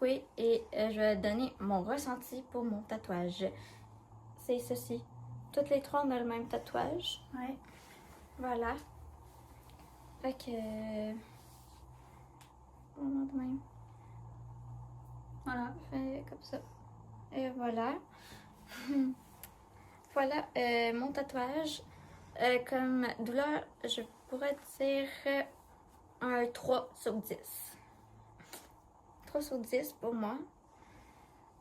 tatouer et je vais donner mon ressenti pour mon tatouage. C'est ceci. Toutes les trois, on a le même tatouage. Ouais. Voilà. Fait que... on a de même. Voilà. Fait comme ça. Et voilà. Voilà mon tatouage. Comme douleur, je pourrais dire un 3 sur 10. 3 sur 10 pour moi.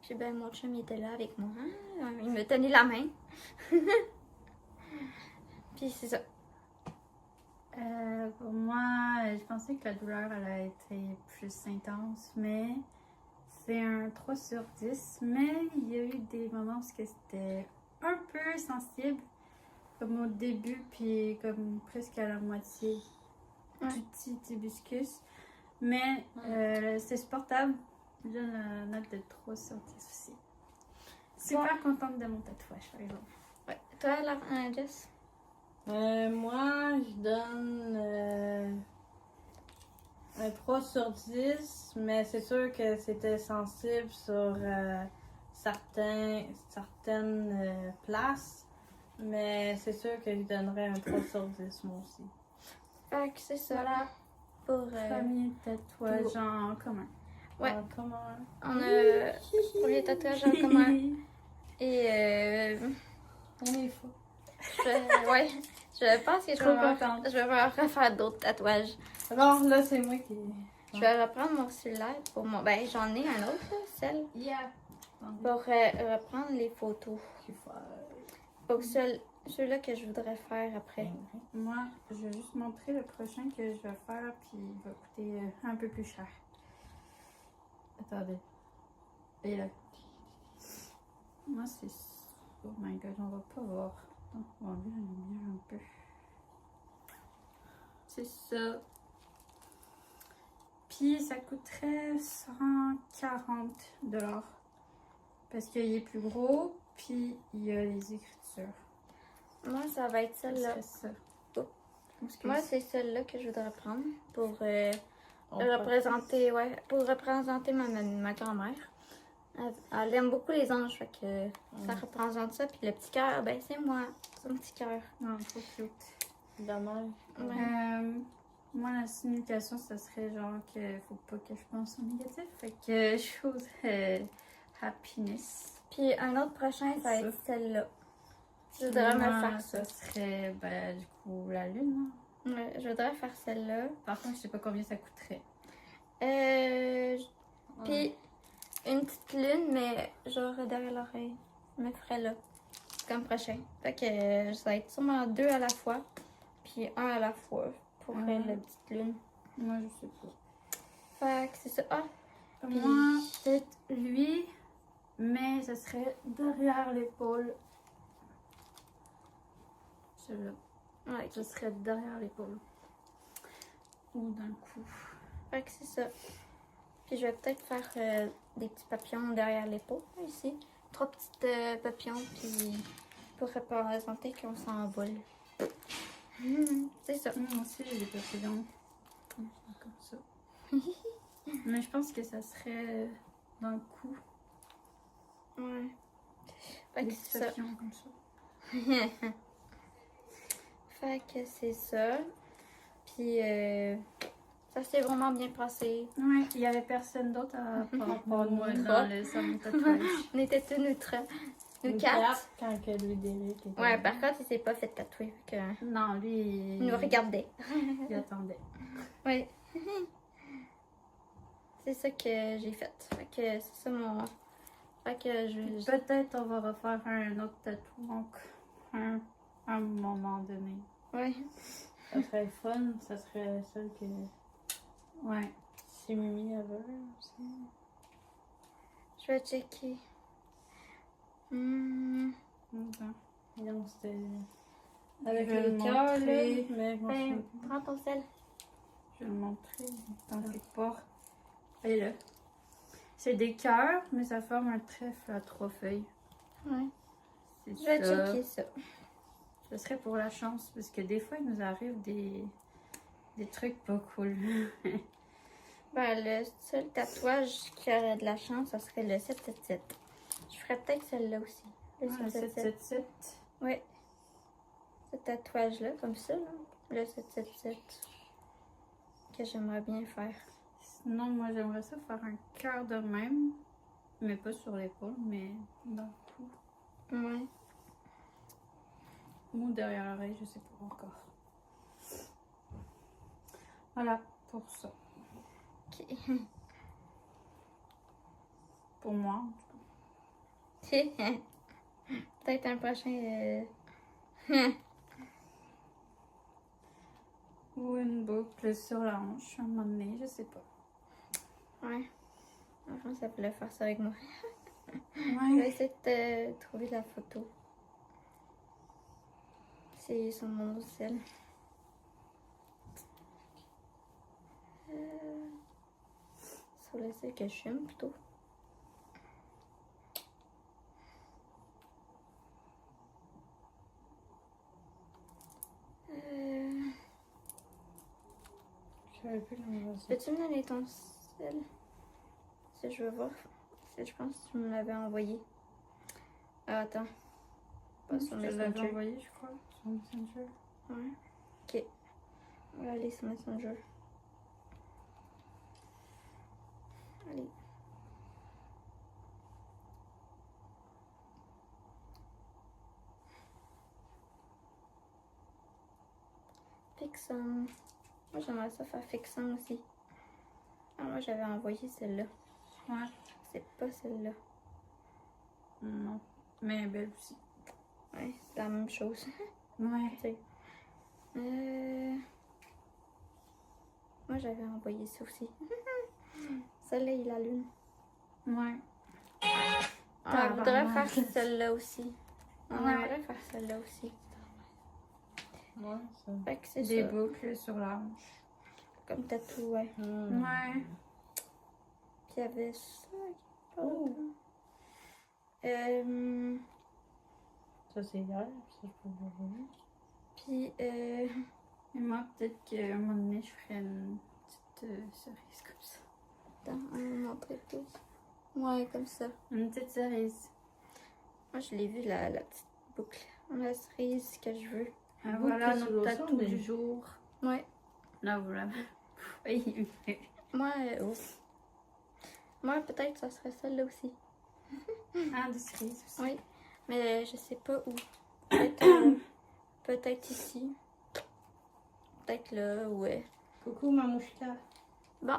Puis ben mon chum il était là avec moi. Hein? Il me tenait la main. Puis c'est ça. Pour moi, je pensais que la douleur elle a été plus intense, mais c'est un 3 sur 10. Mais il y a eu des moments où c'était un peu sensible, comme au début, puis comme presque à la moitié du petit hibiscus. Mais c'est supportable. Je donne la note de 3 sur 10 aussi. Super contente de mon tatouage, par exemple. Ouais. Toi, Jess? Moi, je donne un 3 sur 10, mais c'est sûr que c'était sensible sur certaines places. Mais c'est sûr que je donnerais un 3 sur 10, moi aussi. Fait que c'est ça. Voilà. Pour, Premier tatouage en commun. Ouais. En commun. on a premier tatouage en commun. Et Première fois. ouais, je pense que Trop contente. je vais me refaire d'autres tatouages. Alors là, c'est moi qui... Je vais reprendre mon cellulaire pour mon... Ben, j'en ai un autre, là, celle, Yeah. pour reprendre les photos. Pour ceux-là que je voudrais faire après. Moi, je vais juste montrer le prochain que je vais faire, puis il va coûter un peu plus cher. Attendez. Et là. Moi, c'est... Oh my god, on va pas voir. On va enlever la lumière un peu. C'est ça. Puis ça coûterait 140 $. Parce qu'il est plus gros, puis il y a les écritures. Moi, ça va être Ça celle-là. serait ça. Oh. Excuse. Moi, c'est celle-là que je voudrais prendre pour On représenter, pour représenter ma grand-mère. Elle aime beaucoup les anges, fait que ça représente ça. Puis le petit cœur, ben c'est moi, son petit cœur. Non, trop cute. Dommage. Moi, la signification, ça serait genre que faut pas que je pense au négatif. Fait que je chose happiness. Puis un autre prochain, ça va être celle-là. Je voudrais me faire ça. Ça serait, ben, du coup, la lune. Hein? Ouais, je voudrais faire celle-là. Par contre, je sais pas combien ça coûterait. Puis une petite lune, mais genre derrière l'oreille. Je me ferais là. Comme prochain. Fait que ça va être sûrement 2 à la fois. Puis 1 à la fois pour faire la petite lune. Moi, je sais pas. Fait que c'est ça. Ah! Puis... Moi, peut-être lui, mais ça serait derrière l'épaule. Celui-là. Ouais, Ça serait derrière l'épaule. Ou dans le cou. fait que c'est ça. Puis je vais peut-être faire des petits papillons derrière l'épaule, ici. 3 petites papillons, puis pour représenter qu'on s'envole. C'est ça. Moi aussi, j'ai des papillons. Comme ça. Mais je pense que ça serait dans le cou. Ouais. Fait Des que petits c'est ça. papillons comme ça. Fait que c'est ça. Puis ça s'est vraiment bien passé. Ouais, il y avait personne d'autre par rapport à moi dans le salon de tatouage. On était tous nous quatre. Quand que Louis Derrick était Ouais, là. par contre, il s'est pas fait tatouer. Fait que Non, lui, il nous regardait. il attendait. Oui. C'est ça que j'ai fait. Fait que c'est ça mon... Fait que je... Peut-être on va refaire un autre tatou, donc à un moment donné. Ouais. Ça serait fun, ça serait celle que Ouais. si Mimi avait aussi. Je vais checker. Non, c'était Je avec vais les le cœurs, là. montrer. Mais je m'en Ben, souviens. prends ton sel. Je vais le montrer dans quelque part. Et là. C'est des cœurs, mais ça forme un trèfle à 3 feuilles. Ouais. C'est Je vais ça. checker ça. Ce serait pour la chance, parce que des fois, il nous arrive des trucs pas cool. Ben, le seul tatouage qui aurait de la chance, ça serait le 777. Je ferais peut-être celle-là aussi. Le Ah, 777. 777. Oui. Ce tatouage-là, comme ça, là. Le 777. Que j'aimerais bien faire. Sinon, moi, j'aimerais ça faire un cœur de même. Mais pas sur l'épaule, mais dans le cou. Ouais. Ou derrière l'oreille, je sais pas encore. Voilà, pour ça. Ok. Pour moi, en tout Peut-être un prochain. cas. Ou une boucle sur la hanche, à un moment donné, je sais pas. Ouais. Enfin, ça voulait faire ça avec moi. Je vais Ouais. essayer de trouver la photo. C'est sur mon sel. Sur le sel que je fume plutôt. J'avais plus le Peux-tu me donner ton sel? Si je veux voir. Je pense que tu me l'avais envoyé. Ah, attends. Pas sur Je te l'avais Messenger. envoyé, je crois, sur Messenger. Ouais. Ok. On va aller sur Messenger. Allez. Fixum. Moi, j'aimerais ça faire Fixum aussi. Ah, moi, j'avais envoyé celle-là. Ouais. C'est pas celle-là. Non. Mais elle est belle aussi. Ouais, c'est la même chose. Ouais. Tu sais. Moi, j'avais envoyé ça aussi. Soleil et la lune. Ouais. Ah, on voudrait Tabarnak. faire celle-là aussi. On Ouais. aimerait faire celle-là aussi. Ouais, ça. Fait que c'est Des ça. boucles sur la hanche. Comme tatou, ouais. Ouais. Puis il y avait ça. Oh. Puis, Ça, c'est hier. Ça, je peux le voir. Et moi, peut-être qu'à un moment donné, je ferais une petite cerise comme ça. attends, on va montrer plus. Ouais, comme ça. Une petite cerise. Moi, je l'ai vu, la petite boucle. La cerise que je veux. Ah, Boucle voilà sur notre le tatou son, du mais- jour. Ouais. Là, voilà. Oui. Moi, moi peut-être ça serait celle-là aussi. Ah, des cerises aussi. Oui. Mais je sais pas où. Peut-être peut-être ici. Peut-être là, ouais. Coucou, Mamouchka. Bon.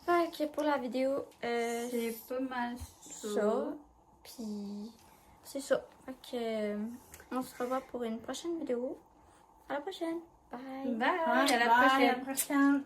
Fait que pour la vidéo, C'est pas mal ça. Puis c'est ça. Fait que on se revoit pour une prochaine vidéo. À la prochaine. Bye. Bye. À la prochaine.